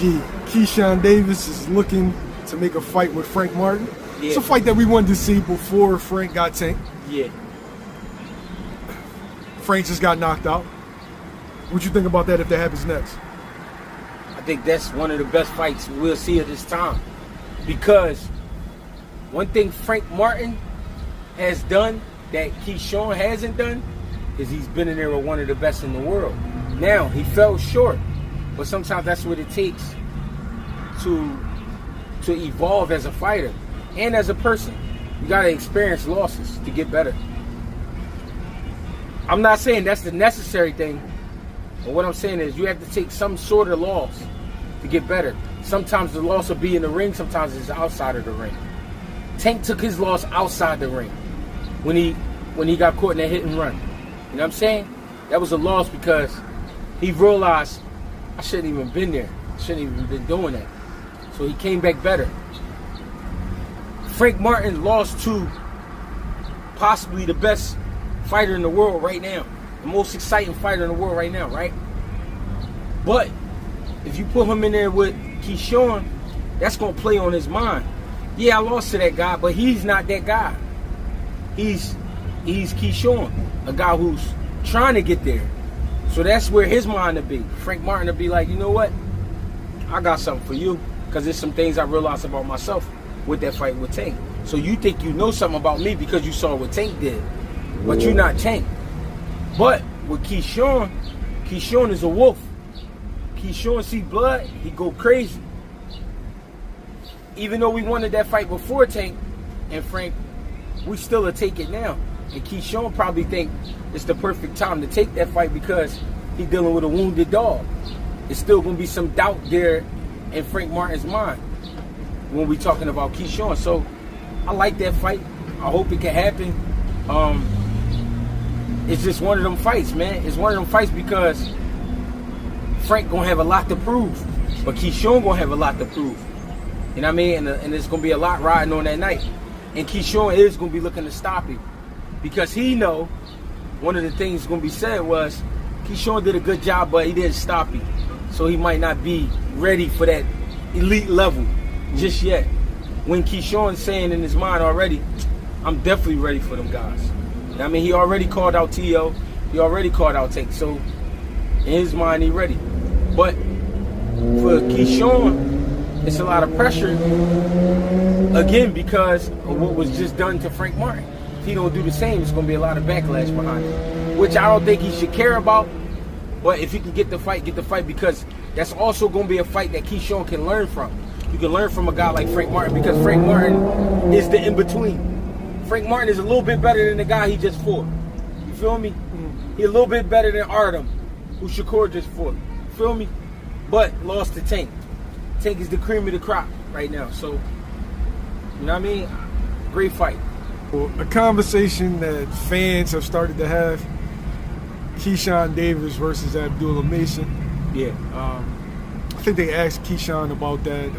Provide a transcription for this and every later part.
Keyshawn Davis is looking to make a fight with Frank Martin. Yeah. It's a fight that we wanted to see before Frank got tanked. Yeah. Frank just got knocked out. What you think about that if that happens next? I think that's one of the best fights we'll see at this time. Because one thing Frank Martin has done that Keyshawn hasn't done is he's been in there with one of the best in the world. Now, he fell short, but sometimes that's what it takes to evolve as a fighter and as a person. You got to experience losses to get better. I'm not saying that's the necessary thing, but what I'm saying is you have to take some sort of loss to get better. Sometimes the loss will be in the ring, sometimes it's outside of the ring. Tank took his loss outside the ring when he got caught in that hit and run. You know what I'm saying? That was a loss because he realized, I shouldn't even been there. I shouldn't even been doing that. So he came back better. Frank Martin lost to possibly the best fighter in the world right now. The most exciting fighter in the world right now, right? But if you put him in there with Keyshawn, that's going to play on his mind. Yeah, I lost to that guy, but he's not that guy. He's Keyshawn, a guy who's trying to get there. So that's where his mind will be. Frank Martin will be like, you know what? I got something for you. Because there's some things I realized about myself with that fight with Tank. So you think you know something about me because you saw what Tank did. But you're not Tank. But with Keyshawn is a wolf. Keyshawn see blood, he go crazy. Even though we wanted that fight before Tank and Frank, we still will take it now. And Keyshawn probably think it's the perfect time to take that fight because he's dealing with a wounded dog. It's still going to be some doubt there in Frank Martin's mind when we talking about Keyshawn. So I like that fight. I hope it can happen. It's just one of them fights, man. It's one of them fights because Frank gonna have a lot to prove, but Keyshawn gonna have a lot to prove. You know what I mean? And there's gonna be a lot riding on that night. And Keyshawn is gonna be looking to stop him because he know one of the things gonna be said was Keyshawn did a good job, but he didn't stop him. So he might not be ready for that elite level just yet. When Keyshawn's saying in his mind already, I'm definitely ready for them guys. I mean, he already called out T.O. He already called out Tank. So in his mind, he ready. But for Keyshawn, it's a lot of pressure, again, because of what was just done to Frank Martin. If he don't do the same, it's going to be a lot of backlash behind it, which I don't think he should care about. But if he can get the fight, because that's also going to be a fight that Keyshawn can learn from. You can learn from a guy like Frank Martin because Frank Martin is the in-between. Frank Martin is a little bit better than the guy he just fought. You feel me? He's a little bit better than Artem, who Shakur just fought. You feel me? But lost to Tank. Tank is the cream of the crop right now. So, you know what I mean? Great fight. Well, a conversation that fans have started to have, Keyshawn Davis versus Abdullah Mason. Yeah. I think they asked Keyshawn about that.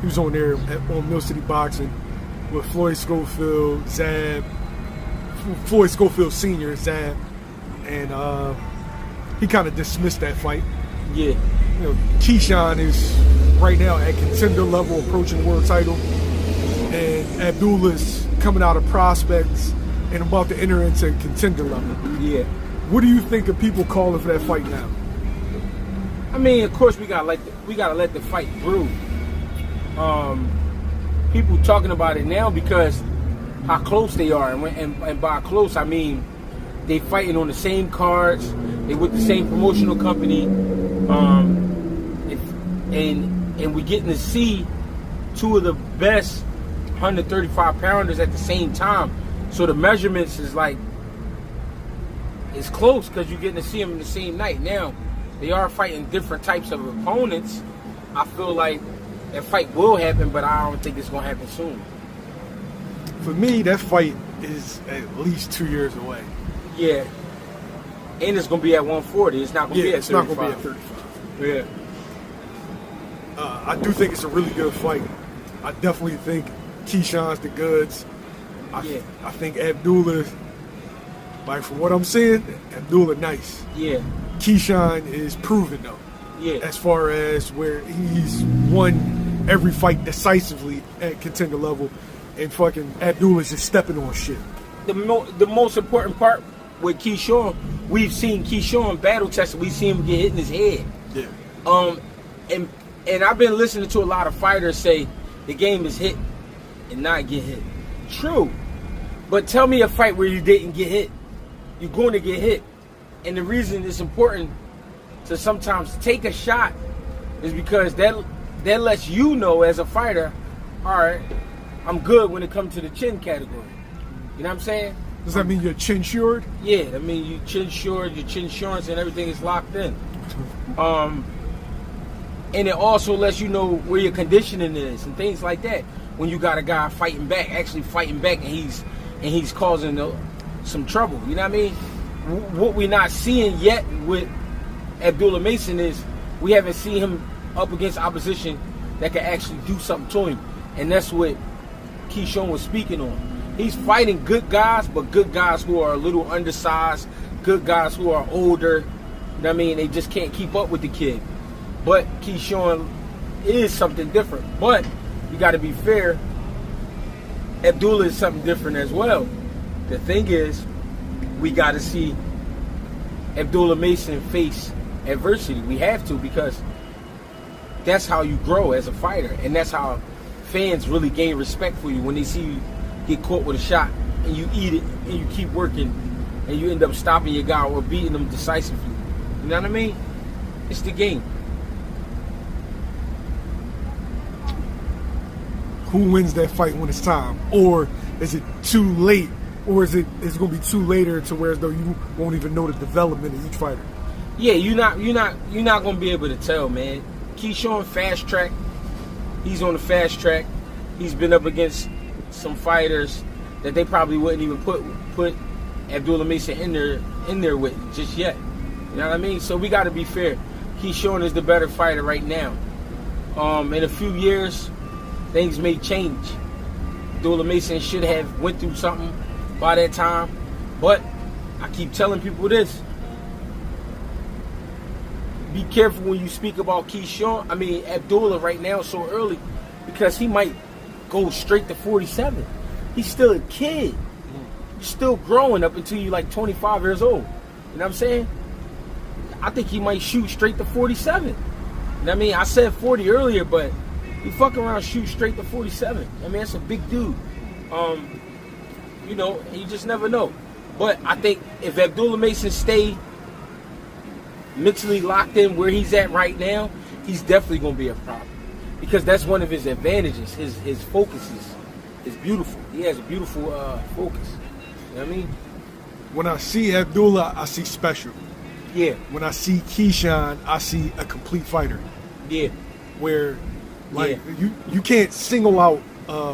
He was on there on Mill City Boxing with Floyd Schofield, Zab, Floyd Schofield Sr., Zab, and he kind of dismissed that fight. Yeah. You know, Keyshawn is right now at contender level, approaching the world title, and Abdullah's coming out of prospects and about to enter into contender level. Yeah. What do you think of people calling for that fight now? I mean, of course, we gotta let the fight brew. People talking about it now because how close they are, and by close I mean they fighting on the same cards, they with the same promotional company, and we getting to see two of the best 135 pounders at the same time. So the measurements is like it's close because you're getting to see them in the same night. Now they are fighting different types of opponents. I feel like that fight will happen, but I don't think it's going to happen soon. For me, that fight is at least 2 years away. Yeah. And it's going to be at 140. It's not going to be at 35. It's not going to be at 35. Yeah. I do think it's a really good fight. I definitely think Keyshawn's the goods. I think Abdullah, like from what I'm seeing, Abdullah nice. Yeah. Keyshawn is proven though. Yeah. As far as where he's won every fight decisively at contender level, and fucking Abdullah's just stepping on shit. The most important part with Keyshawn, we've seen Keyshawn battle tested. We've seen him get hit in his head. Yeah. And I've been listening to a lot of fighters say the game is hit and not get hit. True. But tell me a fight where you didn't get hit. You're going to get hit. And the reason it's important to sometimes take a shot is because that lets you know as a fighter, all right, I'm good when it comes to the chin category. You know what I'm saying? Does that mean you're chin shored? Yeah, I mean you chin shored, your chin insurance and everything is locked in. And it also lets you know where your conditioning is and things like that. When you got a guy fighting back, and he's causing some trouble. You know what I mean? What we're not seeing yet with Abdullah Mason is we haven't seen him up against opposition that can actually do something to him. And that's what Keyshawn was speaking on. He's fighting good guys, but good guys who are a little undersized, good guys who are older. You know what I mean? They just can't keep up with the kid. But Keyshawn is something different. But you got to be fair. Abdullah is something different as well. The thing is, we got to see Abdullah Mason face adversity. We have to, because that's how you grow as a fighter, and that's how fans really gain respect for you when they see you get caught with a shot and you eat it and you keep working and you end up stopping your guy or beating him decisively. You know what I mean? It's the game. Who wins that fight when it's time? Or is it too late? Or is it going to be too later to where as though you won't even know the development of each fighter? Yeah, you're not going to be able to tell, man. Keyshawn fast track. He's on the fast track. He's been up against some fighters that they probably wouldn't even put Abdullah Mason in there with just yet. You know what I mean? So we got to be fair. Keyshawn is the better fighter right now. In a few years, things may change. Abdullah Mason should have went through something by that time. But I keep telling people this. Be careful when you speak about Abdullah right now so early, because he might go straight to 47. He's still a kid. Still growing up until you're like 25 years old. You know what I'm saying? I think he might shoot straight to 47. You know what I mean? I said 40 earlier, but he fucking around shoot straight to 47. I mean, that's a big dude. You just never know. But I think if Abdullah Mason stay mentally locked in where he's at right now, he's definitely going to be a problem. Because that's one of his advantages. His focus is beautiful. He has a beautiful focus. You know what I mean? When I see Abdullah, I see special. Yeah. When I see Keyshawn, I see a complete fighter. Yeah. Where, you can't single out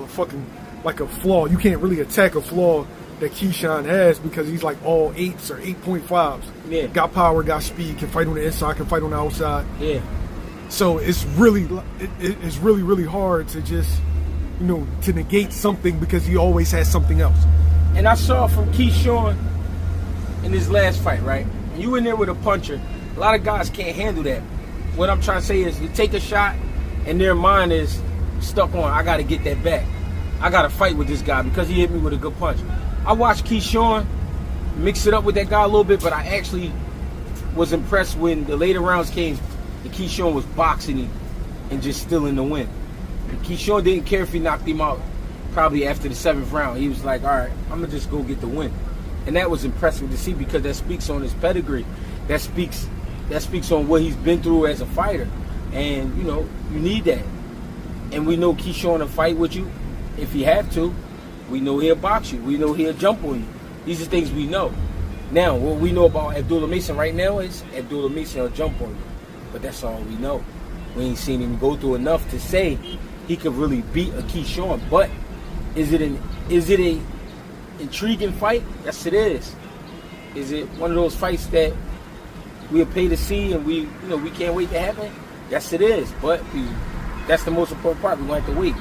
fucking like a flaw. You can't really attack a flaw that Keyshawn has, because he's like all 8s or 8.5s. Yeah. Got power, got speed, can fight on the inside, can fight on the outside. Yeah. So it's really hard to just, to negate something, because he always has something else. And I saw from Keyshawn in his last fight, right? You in there with a puncher. A lot of guys can't handle that. What I'm trying to say is, you take a shot and their mind is stuck on, I got to get that back. I got to fight with this guy because he hit me with a good punch. I watched Keyshawn mix it up with that guy a little bit, but I actually was impressed when the later rounds came and Keyshawn was boxing him and just still in the win. And Keyshawn didn't care if he knocked him out probably after the 7th round. He was like, all right, I'm going to just go get the win. And that was impressive to see, because that speaks on his pedigree. That speaks on what he's been through as a fighter. And, you need that. And we know Keyshawn will fight with you if he have to. We know he'll box you. We know he'll jump on you. These are things we know. Now, what we know about Abdullah Mason right now is Abdullah Mason will jump on you. But that's all we know. We ain't seen him go through enough to say he could really beat a Keyshawn. But is it a intriguing fight? Yes, it is. Is it one of those fights that we'll pay to see and we can't wait to happen? Yes, it is. But that's the most important part. We're going to have to wait.